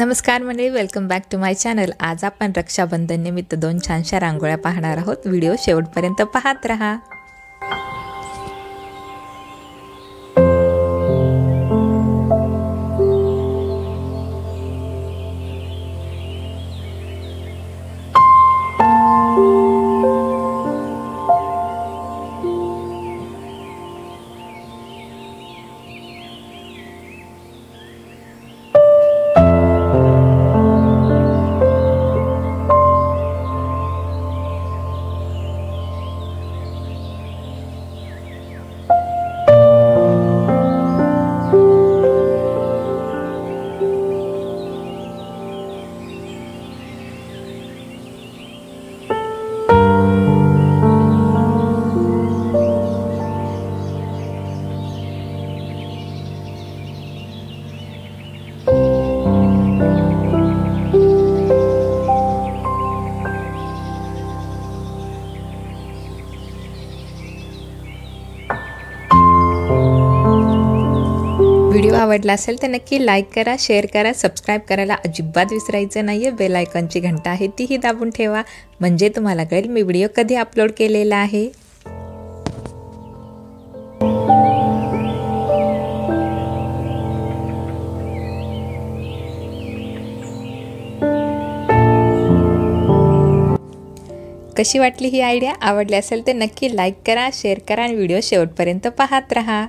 नमस्कार मंडळी, welcome back to my channel. आज आपण रक्षाबंधन निमित्त दोन छानशा रांगोळ्या पाहणार आहोत। व्हिडिओ शेवटपर्यंत पाहत रहा। व्हिडिओ आवडला असेल तर नक्की लाईक करा, शेअर करा, सबस्क्राइब करायला अजिबात विसरायचं नाहीये। बेल आयकॉनची घंटा आहे तीही दाबून ठेवा, म्हणजे तुम्हाला कळेल मी व्हिडिओ कधी अपलोड केलेला आहे। कशी वाटली ही आयडिया? आवडली असेल तर नक्की लाईक करा, शेअर करा आणि व्हिडिओ शेवटपर्यंत पाहत रहा।